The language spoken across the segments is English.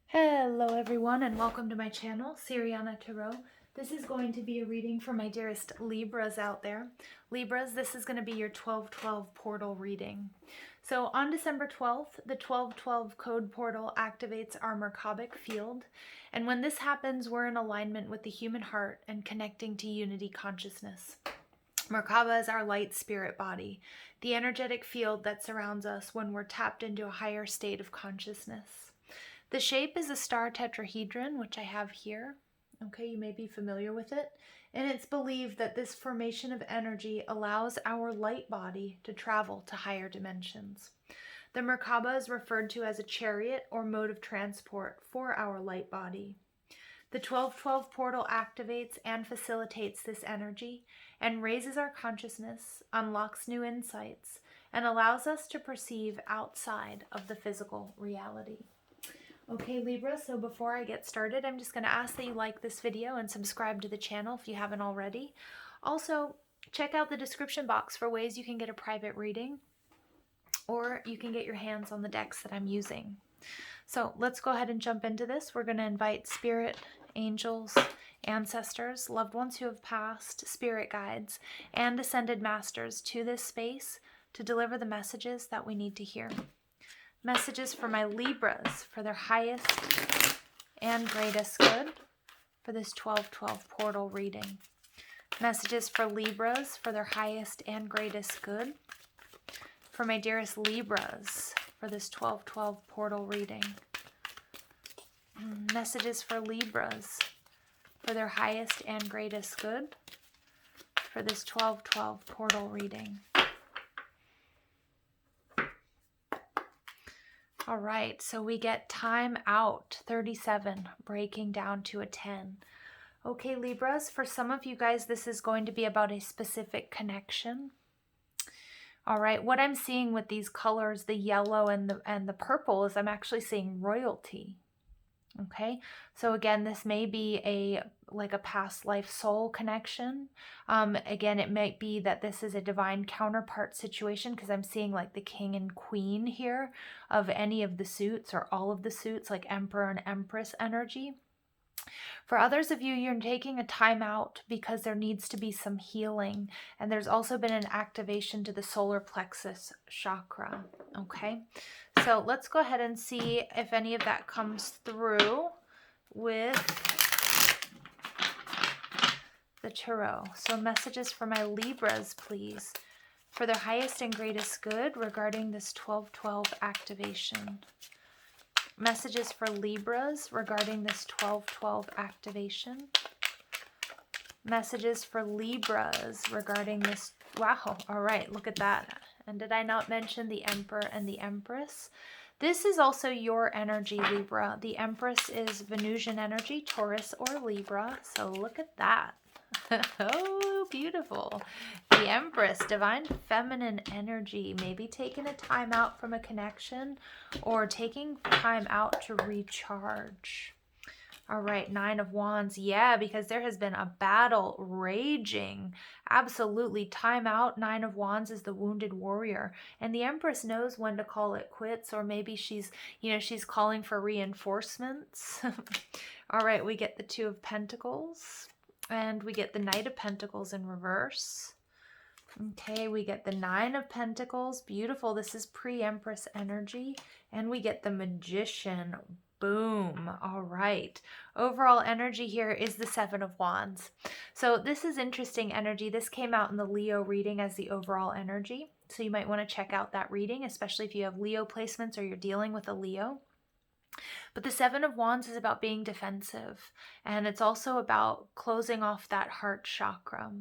Hello everyone and welcome to my channel, Siriana Tarot. This is going to be a reading for my dearest Libras out there. Libras, this is going to be your 12/12 portal reading. So on December 12th, the 12/12 code portal activates our Merkabic field. And when this happens, we're in alignment with the human heart and connecting to unity consciousness. Merkaba is our light spirit body, the energetic field that surrounds us when we're tapped into a higher state of consciousness. The shape is a star tetrahedron, which I have here. Okay, you may be familiar with it. And it's believed that this formation of energy allows our light body to travel to higher dimensions. The Merkaba is referred to as a chariot or mode of transport for our light body. The 12/12 portal activates and facilitates this energy and raises our consciousness, unlocks new insights, and allows us to perceive outside of the physical reality. Okay, Libra, so before I get started, I'm just going to ask that you like this video and subscribe to the channel if you haven't already. Also, check out the description box for ways you can get a private reading, or you can get your hands on the decks that I'm using. So let's go ahead and jump into this. We're going to invite spirit, angels, ancestors, loved ones who have passed, spirit guides, and ascended masters to this space to deliver the messages that we need to hear. Messages for my Libras for their highest and greatest good for this 12/12 portal reading. Messages for Libras for their highest and greatest good for my dearest Libras for this 12/12 portal reading. Messages for Libras for their highest and greatest good for this 12/12 portal reading. All right, so we get time out, 37, breaking down to a 10. Okay, Libras, for some of you guys, this is going to be about a specific connection. All right, what I'm seeing with these colors, the yellow and the purple, is I'm actually seeing royalty. Okay, so again, this may be like a past life soul connection. Again, it might be that this is a divine counterpart situation because I'm seeing like the king and queen here of any of the suits or all of the suits, like emperor and empress energy. For others of you, you're taking a time out because there needs to be some healing, and there's also been an activation to the solar plexus chakra. Okay, so let's go ahead and see if any of that comes through with the tarot. So messages for my Libras, please, for their highest and greatest good regarding this 12/12 activation. Messages for Libras regarding this 12/12 activation. Messages for Libras regarding this. Wow, all right, look at that. And did I not mention the Emperor and the Empress? This is also your energy, Libra. The Empress is Venusian energy, Taurus or Libra. So look at that. Oh, beautiful. The Empress, divine feminine energy, maybe taking a time out from a connection or taking time out to recharge. All right, 9 of Wands. Yeah, because there has been a battle raging. Absolutely. Time out. 9 of Wands is the wounded warrior. And the Empress knows when to call it quits, or maybe she's calling for reinforcements. All right, we get the 2 of Pentacles. And we get the Knight of Pentacles in reverse. Okay, we get the 9 of Pentacles. Beautiful. This is pre-Empress energy. And we get the Magician. Boom. All right. Overall energy here is the 7 of Wands. So this is interesting energy. This came out in the Leo reading as the overall energy. So you might want to check out that reading, especially if you have Leo placements or you're dealing with a Leo. But the 7 of Wands is about being defensive. And it's also about closing off that heart chakra.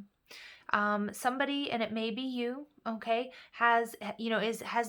Somebody, and it may be you, okay, has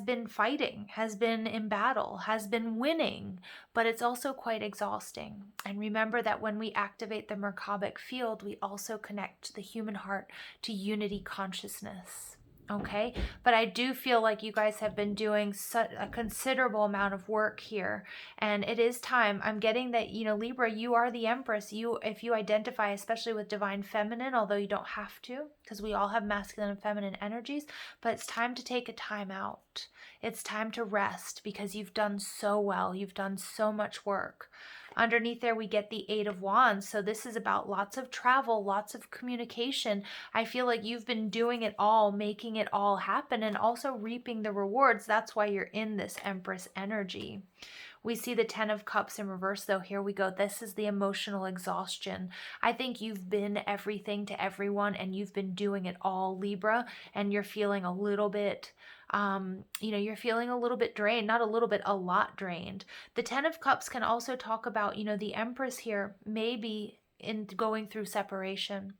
been fighting, has been in battle, has been winning, but it's also quite exhausting. And remember that when we activate the Merkabic field, we also connect the human heart to unity consciousness. Okay, but I do feel like you guys have been doing such a considerable amount of work here, and it is time. I'm getting that, Libra, you are the Empress. If you identify especially with divine feminine, although you don't have to, because we all have masculine and feminine energies, but it's time to take a time out. It's time to rest because you've done so well. You've done so much work. Underneath there, we get the Eight of Wands. So this is about lots of travel, lots of communication. I feel like you've been doing it all, making it all happen, and also reaping the rewards. That's why you're in this Empress energy. We see the Ten of Cups in reverse, though. Here we go. This is the emotional exhaustion. I think you've been everything to everyone, and you've been doing it all, Libra, and you're feeling a little bit you're feeling a little bit drained, not a little bit, a lot drained. The Ten of Cups can also talk about, the Empress here maybe in going through separation.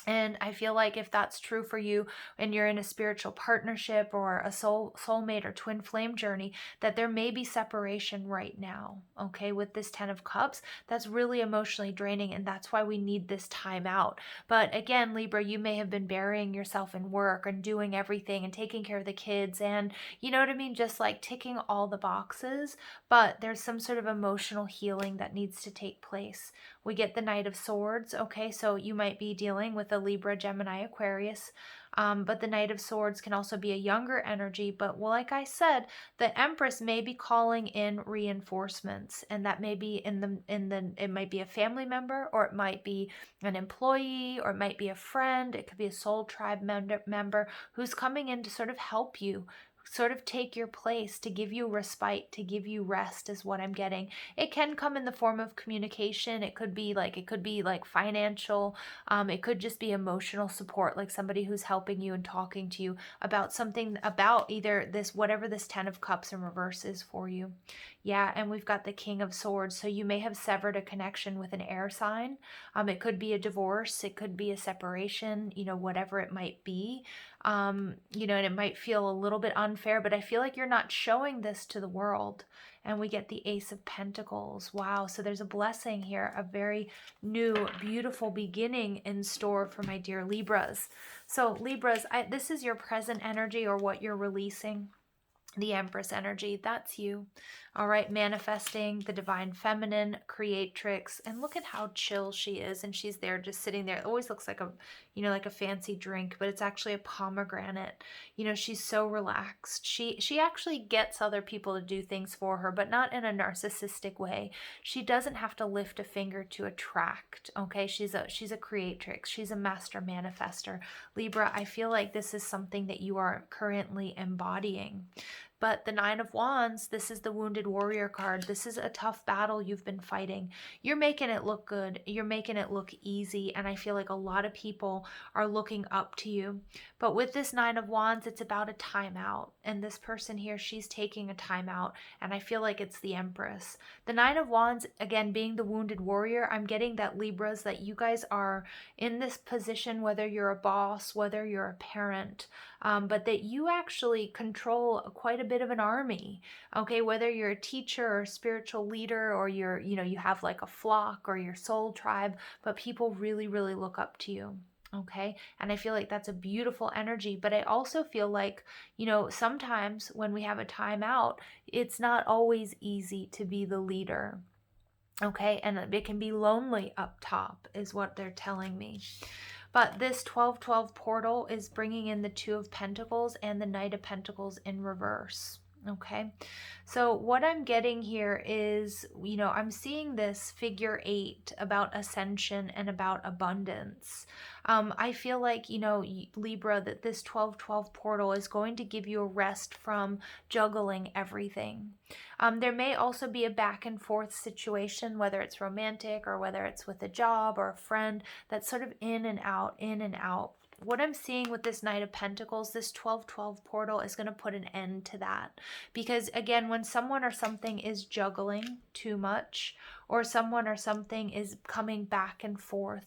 And I feel like if that's true for you and you're in a spiritual partnership or a soulmate or twin flame journey, that there may be separation right now, okay, with this Ten of Cups. That's really emotionally draining, and that's why we need this time out. But again, Libra, you may have been burying yourself in work and doing everything and taking care of the kids and, you know what I mean, just like ticking all the boxes, but there's some sort of emotional healing that needs to take place. We get the Knight of Swords, okay, so you might be dealing with a Libra, Gemini, Aquarius, but the Knight of Swords can also be a younger energy, but well, like I said, the Empress may be calling in reinforcements, and that may be it might be a family member, or it might be an employee, or it might be a friend, it could be a soul tribe member who's coming in to sort of help you, sort of take your place, to give you respite, to give you rest is what I'm getting. It can come in the form of communication. It could be like financial. It could just be emotional support, like somebody who's helping you and talking to you about something, about either this, whatever this Ten of Cups in reverse is for you. Yeah, and we've got the King of Swords. So you may have severed a connection with an air sign. It could be a divorce. It could be a separation, whatever it might be. And it might feel a little bit unfair, but I feel like you're not showing this to the world. And we get the Ace of Pentacles. Wow. So there's a blessing here, a very new, beautiful beginning in store for my dear Libras. So Libras, this is your present energy, or what you're releasing. The Empress energy, that's you. All right, manifesting the divine feminine creatrix, and look at how chill she is, and she's there just sitting there. It always looks like like a fancy drink, but it's actually a pomegranate. She's so relaxed. She actually gets other people to do things for her, but not in a narcissistic way. She doesn't have to lift a finger to attract, okay? She's a creatrix. She's a master manifester. Libra, I feel like this is something that you are currently embodying. But the Nine of Wands, this is the Wounded Warrior card. This is a tough battle you've been fighting. You're making it look good. You're making it look easy. And I feel like a lot of people are looking up to you. But with this Nine of Wands, it's about a timeout. And this person here, she's taking a timeout. And I feel like it's the Empress. The Nine of Wands, again, being the Wounded Warrior, I'm getting that, Libras, that you guys are in this position, whether you're a boss, whether you're a parent, but that you actually control quite a bit of an army, okay? Whether you're a teacher or a spiritual leader, or you have like a flock or your soul tribe, but people really, really look up to you. Okay. And I feel like that's a beautiful energy, but I also feel like, sometimes when we have a timeout, it's not always easy to be the leader. Okay. And it can be lonely up top is what they're telling me. But this 12-12 portal is bringing in the Two of Pentacles and the Knight of Pentacles in reverse. Okay, so what I'm getting here is, I'm seeing this figure 8 about ascension and about abundance. I feel like, Libra, that this 12-12 portal is going to give you a rest from juggling everything. There may also be a back and forth situation, whether it's romantic or whether it's with a job or a friend, that's sort of in and out, in and out. What I'm seeing with this Knight of Pentacles, this 12-12 portal is going to put an end to that. Because again, when someone or something is juggling too much, or someone or something is coming back and forth,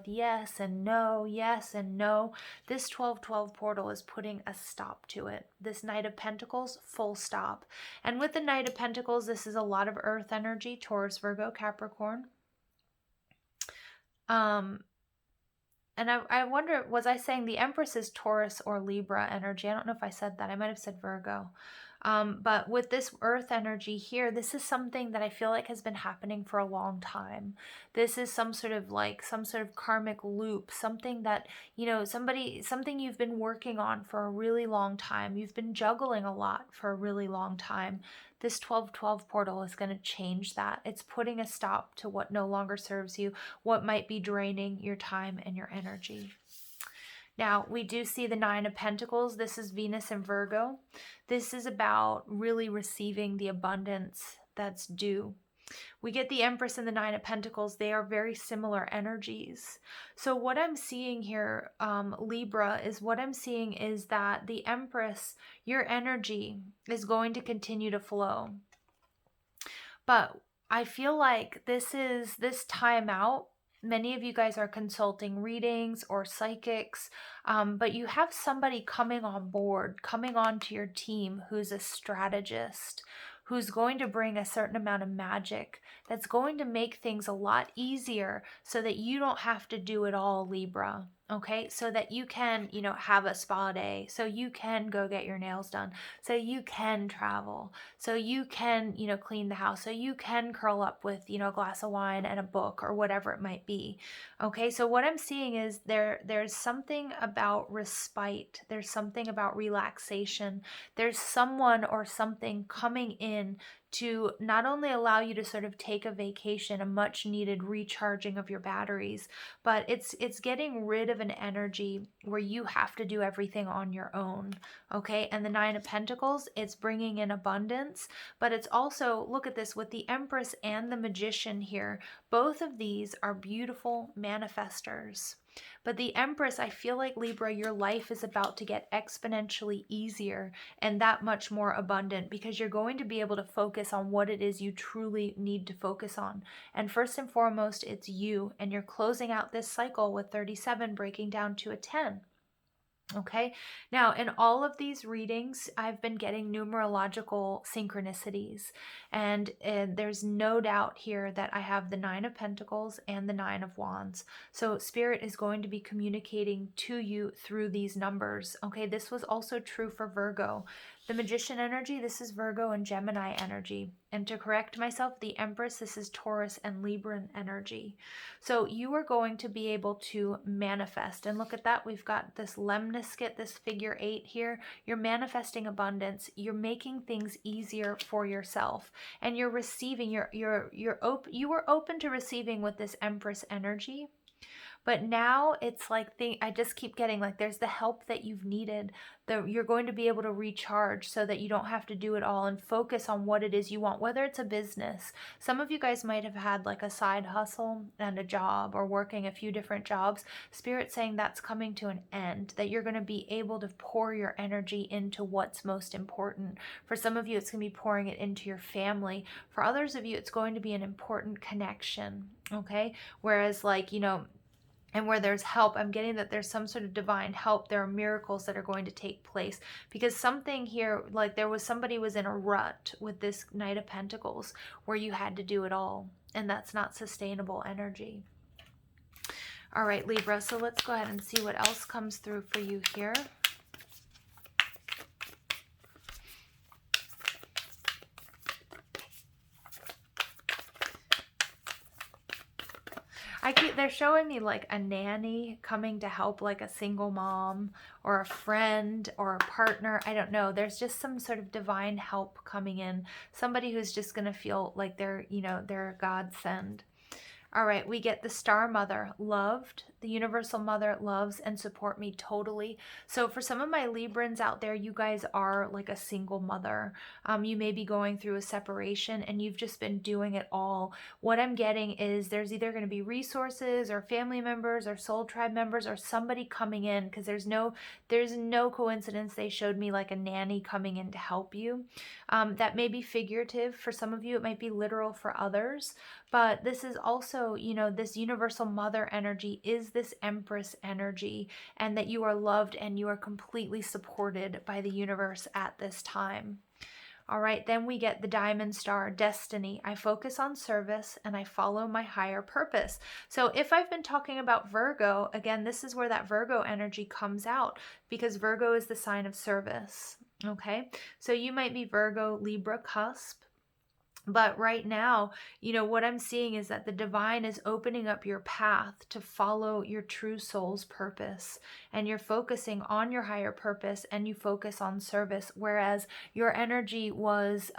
yes and no, this 12-12 portal is putting a stop to it. This Knight of Pentacles, full stop. And with the Knight of Pentacles, this is a lot of earth energy, Taurus, Virgo, Capricorn. and I wonder, was I saying the Empress is Taurus or Libra energy? I don't know if I said that. I might have said Virgo. But with this earth energy here, this is something that I feel like has been happening for a long time. This is some sort of karmic loop, something that, something you've been working on for a really long time. You've been juggling a lot for a really long time. This 1212 portal is going to change that. It's putting a stop to what no longer serves you, what might be draining your time and your energy. Now, we do see the Nine of Pentacles. This is Venus and Virgo. This is about really receiving the abundance that's due. We get the Empress and the Nine of Pentacles. They are very similar energies. So what I'm seeing here, Libra, is that the Empress, your energy is going to continue to flow. But I feel like this time out. Many of you guys are consulting readings or psychics, but you have somebody coming on board, coming onto your team who's a strategist, who's going to bring a certain amount of magic that's going to make things a lot easier so that you don't have to do it all, Libra. Okay, so that you can, have a spa day, so you can go get your nails done, so you can travel, so you can, clean the house, so you can curl up with, a glass of wine and a book or whatever it might be. Okay, so what I'm seeing is there's something about respite, there's something about relaxation, there's someone or something coming in to not only allow you to sort of take a vacation, a much needed recharging of your batteries, but it's getting rid of an energy where you have to do everything on your own. Okay, and the Nine of Pentacles, it's bringing in abundance, but it's also, look at this, with the Empress and the Magician here, both of these are beautiful manifestors. But the Empress, I feel like, Libra, your life is about to get exponentially easier and that much more abundant, because you're going to be able to focus on what it is you truly need to focus on. And first and foremost, it's you. And you're closing out this cycle with 37 breaking down to a 10. Okay, now in all of these readings, I've been getting numerological synchronicities, and there's no doubt here that I have the Nine of Pentacles and the Nine of Wands. So Spirit is going to be communicating to you through these numbers. Okay, this was also true for Virgo. The Magician energy, this is Virgo and Gemini energy. And to correct myself, the Empress, this is Taurus and Libran energy. So you are going to be able to manifest. And look at that, we've got this lemniscate, this figure 8 here. You're manifesting abundance. You're making things easier for yourself. And you're receiving, you were open to receiving with this Empress energy. But now it's like, I just keep getting like, there's the help that you've needed. You're going to be able to recharge so that you don't have to do it all and focus on what it is you want, whether it's a business. Some of you guys might have had like a side hustle and a job, or working a few different jobs. Spirit's saying that's coming to an end, that you're going to be able to pour your energy into what's most important. For some of you, it's going to be pouring it into your family. For others of you, it's going to be an important connection. Okay. Whereas like, and where there's help, I'm getting that there's some sort of divine help. There are miracles that are going to take place, because something here, like somebody was in a rut with this Knight of Pentacles where you had to do it all, and that's not sustainable energy. All right, Libra, so let's go ahead and see what else comes through for you here. They're showing me like a nanny coming to help, like a single mom or a friend or a partner. I don't know. There's just some sort of divine help coming in. Somebody who's just going to feel like they're a godsend. All right, we get the Star Mother, loved. The Universal Mother loves and support me totally. So for some of my Librans out there, you guys are like a single mother. You may be going through a separation and you've just been doing it all. What I'm getting is there's either going to be resources or family members or soul tribe members or somebody coming in, because there's no coincidence they showed me like a nanny coming in to help you. That may be figurative for some of you. It might be literal for others. But this is also, this Universal Mother energy is this Empress energy, and that you are loved and you are completely supported by the universe at this time. All right, then we get the diamond star, destiny. I focus on service and I follow my higher purpose. So if I've been talking about Virgo, again, this is where that Virgo energy comes out, because Virgo is the sign of service. Okay, so you might be Virgo, Libra cusp. But right now, what I'm seeing is that the divine is opening up your path to follow your true soul's purpose. And you're focusing on your higher purpose and you focus on service. Whereas your energy was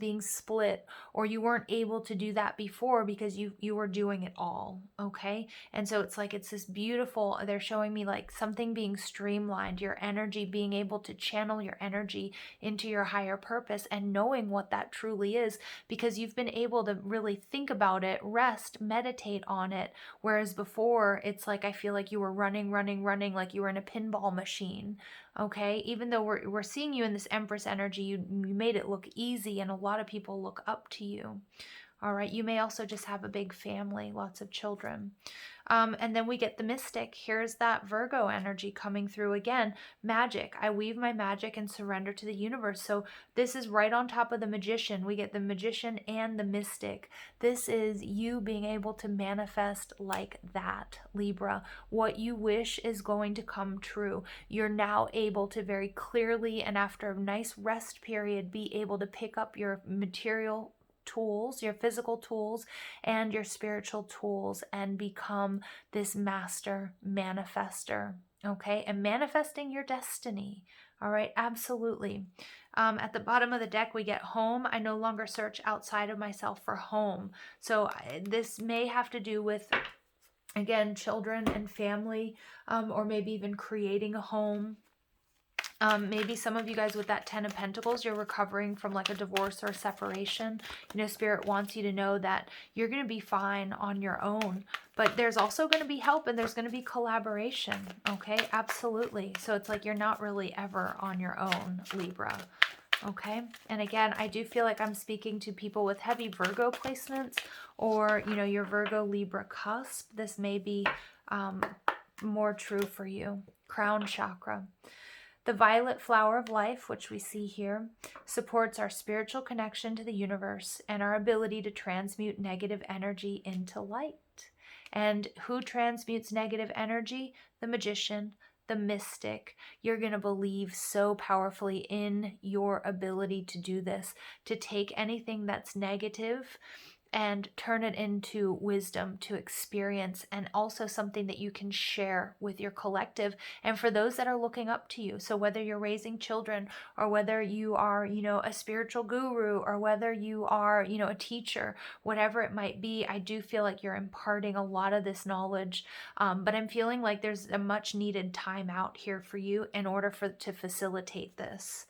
being split, or you weren't able to do that before because you were doing it all. Okay. And so it's like, it's this beautiful, they're showing me like something being streamlined, your energy, being able to channel your energy into your higher purpose and knowing what that truly is, because you've been able to really think about it, rest, meditate on it. Whereas before, it's like, I feel like you were running, like you were in a pinball machine. Okay, even though we're seeing you in this Empress energy, you made it look easy, and a lot of people look up to you. All right, you may also just have a big family, lots of children. And then we get the mystic. Here's that Virgo energy coming through again. Magic. I weave my magic and surrender to the universe. So this is right on top of the magician. We get the magician and the mystic. This is you being able to manifest like that, Libra. What you wish is going to come true. You're now able to very clearly, and after a nice rest period, be able to pick up your material tools, your physical tools and your spiritual tools, and become this master manifester. Okay, and manifesting your destiny. All right, absolutely. At the bottom of the deck, we get home. I no longer search outside of myself for home. So this may have to do with, again, children and family, or maybe even creating a home. Maybe some of you guys with that 10 of Pentacles, you're recovering from like a divorce or a separation. Spirit wants you to know that you're going to be fine on your own, but there's also going to be help and there's going to be collaboration. Okay, absolutely. So it's like you're not really ever on your own, Libra. Okay, and again, I do feel like I'm speaking to people with heavy Virgo placements, or your Virgo Libra cusp. This may be more true for you. Crown chakra. The violet flower of life, which we see here, supports our spiritual connection to the universe and our ability to transmute negative energy into light. And who transmutes negative energy? The magician, the mystic. You're going to believe so powerfully in your ability to do this, to take anything that's negative and turn it into wisdom, to experience, and also something that you can share with your collective and for those that are looking up to you. So whether you're raising children, or whether you are, a spiritual guru, or whether you are, a teacher, whatever it might be, I do feel like you're imparting a lot of this knowledge. But I'm feeling like there's a much needed time out here for you in order to facilitate this.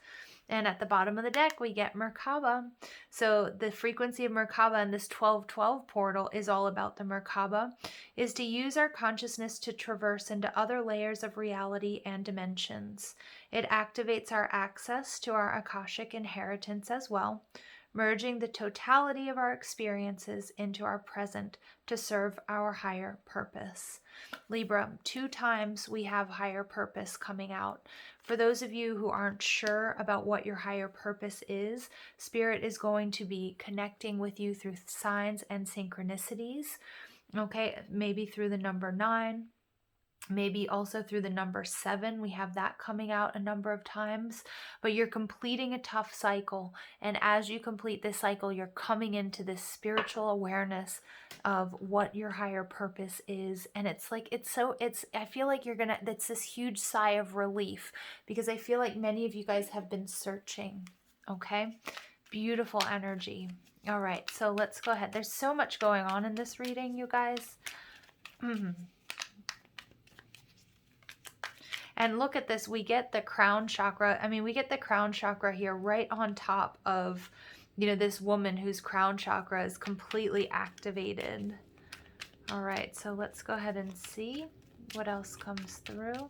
And at the bottom of the deck, we get Merkaba. So the frequency of Merkaba in this 1212 portal is all about the Merkaba, is to use our consciousness to traverse into other layers of reality and dimensions. It activates our access to our Akashic inheritance as well, merging the totality of our experiences into our present to serve our higher purpose. Libra, 2 times we have higher purpose coming out. For those of you who aren't sure about what your higher purpose is, Spirit is going to be connecting with you through signs and synchronicities. Okay, maybe through the number 9. Maybe also through the number 7. We have that coming out a number of times. But you're completing a tough cycle. And as you complete this cycle, you're coming into this spiritual awareness of what your higher purpose is. And it's like, I feel like it's this huge sigh of relief, because I feel like many of you guys have been searching. Okay? Beautiful energy. All right, so let's go ahead. There's so much going on in this reading, you guys. And look at this, we get the crown chakra. We get the crown chakra here right on top of, this woman whose crown chakra is completely activated. All right, so let's go ahead and see what else comes through.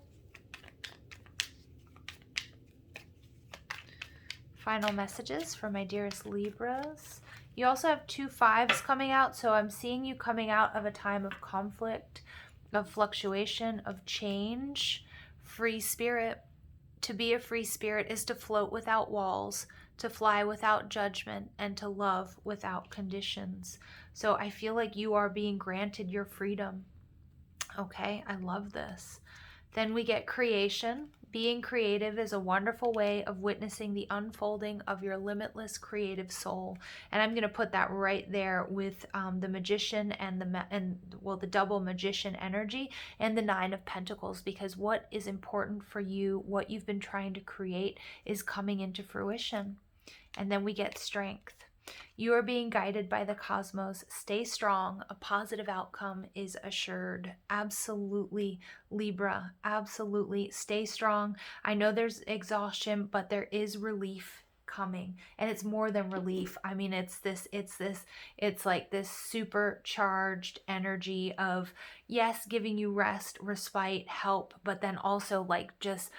Final messages for my dearest Libras. You also have 2 5s coming out, so I'm seeing you coming out of a time of conflict, of fluctuation, of change. Free spirit. To be a free spirit is to float without walls, to fly without judgment, and to love without conditions. So I feel like you are being granted your freedom. Okay, I love this. Then we get creation. Being creative is a wonderful way of witnessing the unfolding of your limitless creative soul. And I'm going to put that right there with the magician and the double magician energy and the Nine of Pentacles, because what is important for you, what you've been trying to create, is coming into fruition. And then we get strength. You are being guided by the cosmos. Stay strong. A positive outcome is assured. Absolutely, Libra. Absolutely. Stay strong. I know there's exhaustion, but there is relief coming. And it's more than relief. I mean, it's like this supercharged energy of, yes, giving you rest, respite, help, but then also like just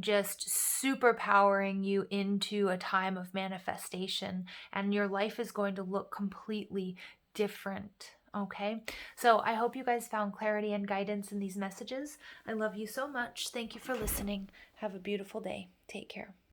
superpowering you into a time of manifestation, and your life is going to look completely different. Okay, so I hope you guys found clarity and guidance in these messages. I love you so much. Thank you for listening. Have a beautiful day. Take care.